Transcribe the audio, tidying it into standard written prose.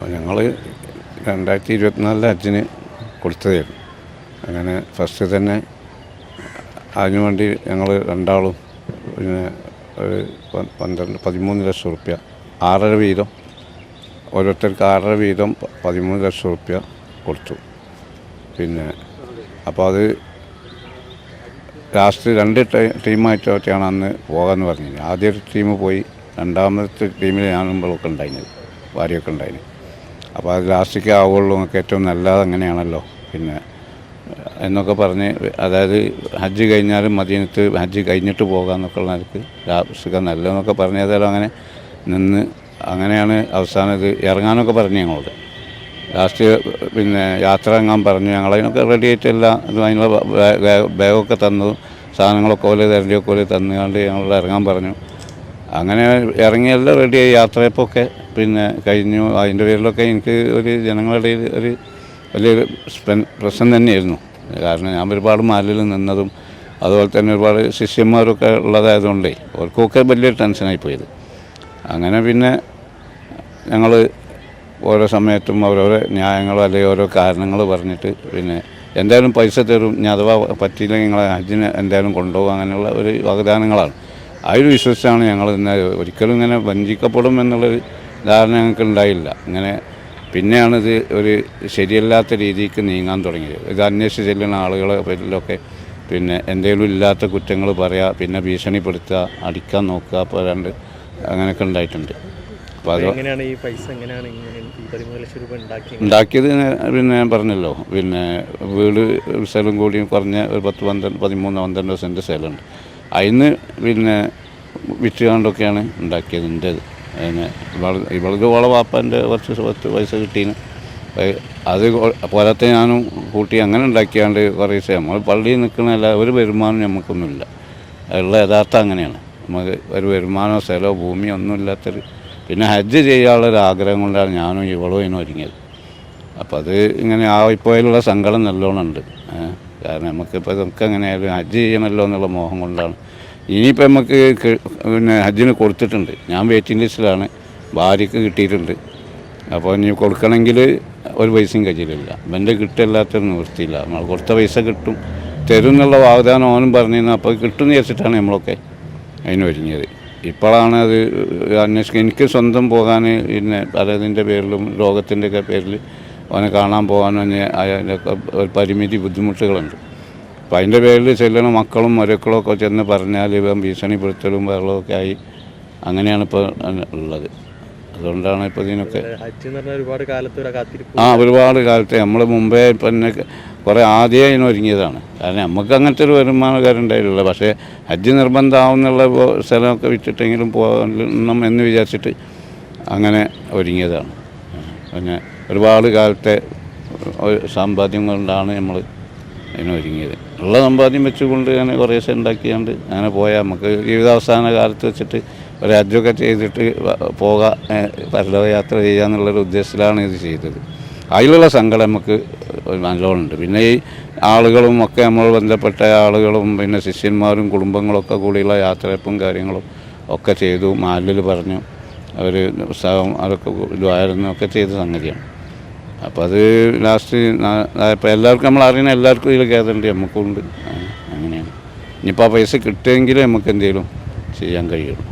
ഞങ്ങൾ 2024 ഹജ്ജിന് കൊടുത്തതായിരുന്നു. അങ്ങനെ ഫസ്റ്റ് തന്നെ അതിനു വേണ്ടി ഞങ്ങൾ രണ്ടാളും പിന്നെ ഒരു 13 ലക്ഷം റുപ്യ 6.5 വീതം ഓരോരുത്തർക്ക് 6.5 വീതം 13 ലക്ഷം റുപ്യ കൊടുത്തു. പിന്നെ അപ്പോൾ അത് ലാസ്റ്റ് 2 ടീമായിട്ടൊക്കെയാണ് അന്ന് പോകാമെന്ന് പറഞ്ഞത്. ആദ്യ ഒരു ടീം പോയി, രണ്ടാമത്തെ ടീമിൽ ഞാനുമ്പോഴൊക്കെ ഉണ്ടായിരുന്നത്, ഭാര്യയൊക്കെ ഉണ്ടായിരുന്നു. അപ്പോൾ അത് ലാസ്റ്റിക്ക് ആവുള്ളൂ, നമുക്ക് ഏറ്റവും നല്ലത് അങ്ങനെയാണല്ലോ പിന്നെ എന്നൊക്കെ പറഞ്ഞ്, അതായത് ഹജ്ജ് കഴിഞ്ഞാലും മദീനത്ത് ഹജ്ജ് കഴിഞ്ഞിട്ട് പോകാമെന്നൊക്കെ ഉള്ള നിലക്ക് ലാസ്റ്റിക്ക് നല്ലതെന്നൊക്കെ പറഞ്ഞ് ഏതായാലും അങ്ങനെ നിന്ന് അങ്ങനെയാണ് അവസാനം ഇത് ഇറങ്ങാനൊക്കെ പറഞ്ഞു ഞങ്ങളോട്. ലാസ്റ്റ് പിന്നെ യാത്ര ഇറങ്ങാൻ പറഞ്ഞു. ഞങ്ങളതിനൊക്കെ റെഡി ആയിട്ടില്ല, അതിനുള്ള ബാഗൊക്കെ തന്നു, സാധനങ്ങളൊക്കെ പോലെ തിരഞ്ഞൊക്കെ പോലെ തന്നുകൊണ്ട് ഞങ്ങളോട് ഇറങ്ങാൻ പറഞ്ഞു. അങ്ങനെ ഇറങ്ങിയെല്ലാം റെഡിയായി. യാത്രയപ്പൊക്കെ പിന്നെ കഴിഞ്ഞു. അതിൻ്റെ പേരിലൊക്കെ എനിക്ക് ഒരു ജനങ്ങളുടെ ഇടയിൽ ഒരു വലിയൊരു പ്രശ്നം തന്നെയായിരുന്നു. കാരണം ഞാൻ ഒരുപാട് മാലിൽ നിന്നതും അതുപോലെ തന്നെ ഒരുപാട് ശിഷ്യന്മാരൊക്കെ ഉള്ളതായതുകൊണ്ടേ അവർക്കൊക്കെ വലിയൊരു ടെൻഷനായി പോയത്. അങ്ങനെ പിന്നെ ഞങ്ങൾ ഓരോ സമയത്തും ഓരോരോ ന്യായങ്ങളോ അല്ലെങ്കിൽ ഓരോ കാരണങ്ങൾ പറഞ്ഞിട്ട് പിന്നെ എന്തായാലും പൈസ തരും, ഇനി അഥവാ പറ്റിയില്ലെങ്കിൽ നിങ്ങളെ ഹജ്ജിന് എന്തായാലും കൊണ്ടുപോകും, അങ്ങനെയുള്ള ഒരു വാഗ്ദാനങ്ങളാണ്. അതിൽ വിശ്വസിച്ചാണ് ഞങ്ങൾ ഇന്ന്. ഒരിക്കലും ഇങ്ങനെ വഞ്ചിക്കപ്പെടും എന്നുള്ളൊരു ധാരണ ഞങ്ങൾക്ക് ഉണ്ടായില്ല. ഇങ്ങനെ പിന്നെയാണിത് ഒരു ശരിയല്ലാത്ത രീതിക്ക് നീങ്ങാൻ തുടങ്ങിയത്. ഇത് അന്വേഷിച്ച് ചെല്ലുന്ന ആളുകളെ പേരിലൊക്കെ പിന്നെ എന്തെങ്കിലും ഇല്ലാത്ത കുറ്റങ്ങൾ പറയുക, പിന്നെ ഭീഷണിപ്പെടുത്തുക, അടിക്കാൻ നോക്കുക, പോരാണ്ട് അങ്ങനെയൊക്കെ ഉണ്ടായിട്ടുണ്ട്. അപ്പോൾ അത് ഉണ്ടാക്കിയത് പിന്നെ ഞാൻ പറഞ്ഞല്ലോ, പിന്നെ വീട് സ്ഥലം കൂടി കുറഞ്ഞ ഒരു 13-12 സെൻറ്റ് സ്ഥലമുണ്ട്. അതിന് പിന്നെ വിറ്റുകൊണ്ടൊക്കെയാണ് ഉണ്ടാക്കിയത്. എൻ്റേത് അതിന് ഇവൾക്ക് ഓളെ വാപ്പാൻ്റെ കുറച്ച് പൈസ കിട്ടീന്, അത് പോലത്തെ ഞാനും കൂട്ടി അങ്ങനെ ഉണ്ടാക്കിയാണ്ട് കുറേ നമ്മൾ പള്ളിയിൽ നിൽക്കുന്നതല്ല, ഒരു വരുമാനം നമുക്കൊന്നുമില്ല. ഉള്ള യഥാർത്ഥം അങ്ങനെയാണ്. നമുക്ക് ഒരു വരുമാനമോ സ്ഥലമോ ഭൂമിയോ ഒന്നുമില്ലാത്തൊരു, പിന്നെ ഹജ്ജ് ചെയ്യാനുള്ളൊരു ആഗ്രഹം കൊണ്ടാണ് ഞാനും ഇവളും അതിനും ഒരുങ്ങിയത്. അപ്പോൾ അത് ഇങ്ങനെ ആയിപ്പോയാലുള്ള സങ്കടം നല്ലോണം ഉണ്ട്. കാരണം നമുക്കിപ്പോൾ ഇതൊക്കെ എങ്ങനെയായാലും ഹജ്ജ് ചെയ്യണമല്ലോ എന്നുള്ള മോഹം കൊണ്ടാണ്. ഇനിയിപ്പോൾ നമുക്ക് പിന്നെ ഹജ്ജിന് കൊടുത്തിട്ടുണ്ട്, ഞാൻ വെയിറ്റിംഗ് ലിസ്റ്റിലാണ്, ഭാര്യയ്ക്ക് കിട്ടിയിട്ടുണ്ട്. അപ്പോൾ ഇനി കൊടുക്കണമെങ്കിൽ ഒരു പൈസയും കയ്യിലില്ല, എൻ്റെ കിട്ടില്ലാത്തൊരു നിവൃത്തിയില്ല. നമ്മൾ കൊടുത്ത പൈസ കിട്ടും തരും എന്നുള്ള വാഗ്ദാനം ഓനും പറഞ്ഞിരുന്നു. അപ്പോൾ കിട്ടുമെന്ന് വിചാരിച്ചിട്ടാണ് നമ്മളൊക്കെ അതിനൊരുങ്ങിയത്. ഇപ്പോഴാണ് അത് അന്വേഷിക്കുക. എനിക്ക് സ്വന്തം പോകാൻ പിന്നെ പലതിൻ്റെ പേരിലും രോഗത്തിൻ്റെയൊക്കെ പേരിൽ അവനെ കാണാൻ പോകാനും അതിൻ്റെയൊക്കെ ഒരു പരിമിതി ബുദ്ധിമുട്ടുകളുണ്ട്. അപ്പോൾ അതിൻ്റെ പേരിൽ ചെല്ലുന്ന മക്കളും മരുക്കളും ഒക്കെ ചെന്ന് പറഞ്ഞാൽ ഇവൻ ഭീഷണിപ്പെടുത്തലും വെള്ളമൊക്കെ ആയി അങ്ങനെയാണ് ഇപ്പോൾ ഉള്ളത്. അതുകൊണ്ടാണ് ഇപ്പോൾ ഇതിനൊക്കെ ഒരുപാട് കാലത്തെ നമ്മൾ മുമ്പേ പിന്നെ കുറേ ആദ്യമേ ഇതിനൊരുങ്ങിയതാണ്. കാരണം നമുക്ക് അങ്ങനത്തെ ഒരു വരുമാനക്കാരൻ ഉണ്ടായിട്ടില്ല. പക്ഷേ ഹജ്ജ് നിർബന്ധമാവുന്നുള്ള സ്ഥലമൊക്കെ വിറ്റിട്ടെങ്കിലും പോകണം എന്ന് വിചാരിച്ചിട്ട് അങ്ങനെ ഒരുങ്ങിയതാണ്. പിന്നെ ഒരുപാട് കാലത്തെ സമ്പാദ്യം കൊണ്ടാണ് നമ്മൾ അതിനൊരുങ്ങിയത്. ഉള്ള സമ്പാദ്യം വെച്ചുകൊണ്ട് അങ്ങനെ കുറേശ്ശെ ഉണ്ടാക്കിയാണ്ട് അങ്ങനെ പോയാൽ നമുക്ക് ജീവിതാവസാന കാലത്ത് വെച്ചിട്ട് ഒരു ഹജ്ജൊക്കെ ചെയ്തിട്ട് പോകാം, പരലോകയാത്ര ചെയ്യാന്നുള്ളൊരു ഉദ്ദേശത്തിലാണ് ഇത് ചെയ്തത്. അതിലുള്ള സങ്കടം നമുക്ക് നല്ലോണമുണ്ട്. പിന്നെ ഈ ആളുകളും ഒക്കെ നമ്മൾ ബന്ധപ്പെട്ട ആളുകളും പിന്നെ ശിഷ്യന്മാരും കുടുംബങ്ങളൊക്കെ കൂടിയുള്ള യാത്രയപ്പും കാര്യങ്ങളും ഒക്കെ ചെയ്തു. മാലിൽ പറഞ്ഞു, അവർ പുസ്തകം അതൊക്കെ ഇതായിരുന്നു ഒക്കെ ചെയ്ത സംഗതിയാണ്. അപ്പോൾ അത് ലാസ്റ്റ് ഇപ്പോൾ എല്ലാവർക്കും നമ്മൾ അറിയുന്ന എല്ലാവർക്കും ഇതിൽ കേൾക്കുന്നുണ്ട്, നമുക്കുണ്ട്. അങ്ങനെയാണ്. ഇനിയിപ്പോൾ ആ പൈസ കിട്ടുമെങ്കിൽ നമുക്ക് എന്തെങ്കിലും ചെയ്യാൻ കഴിയുള്ളൂ.